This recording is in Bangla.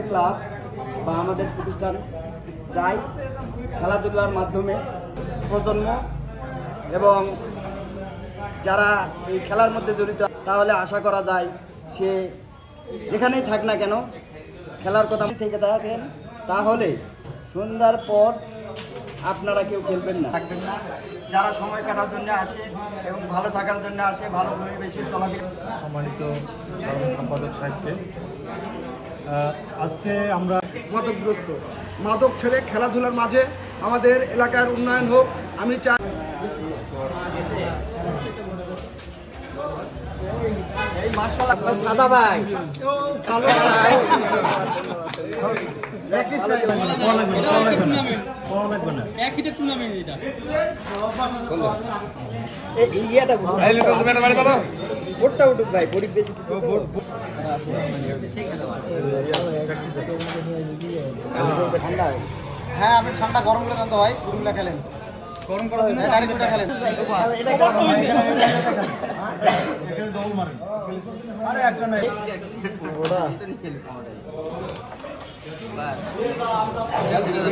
ক্লাব বা আমাদের প্রতিষ্ঠান চাই খেলাধুলার মাধ্যমে প্রজন্ম এবং যারা এই খেলার মধ্যে জড়িত, তাহলে আশা করা যায় সে যেখানেই থাক না কেন খেলার কথা থেকে থাকেন, তাহলে সন্ধ্যার পর আপনারা কেউ খেলবেন না, থাকবেন না। যারা সময় কাটার জন্য আসে এবং ভালো থাকার জন্য আসে, ভালো পরিবেশে চলাফেরা। সম্মানিত সাধারণ সম্পাদক সাহেবকে, আজকে আমরা মাদকগ্রস্ত, মাদক ছেড়ে খেলাধুলার মাঝে আমাদের এলাকার উন্নয়ন হোক। আমি চাই সাদা ভাই ভোটটা উঠুক ভাই, গরিব বেশি কিছু। হ্যাঁ, আমি ঠান্ডা গরম করে দেন তো ভাই, কুড়িগুলা খেলেন, গরম করার জন্য খেলেন। আরে একটা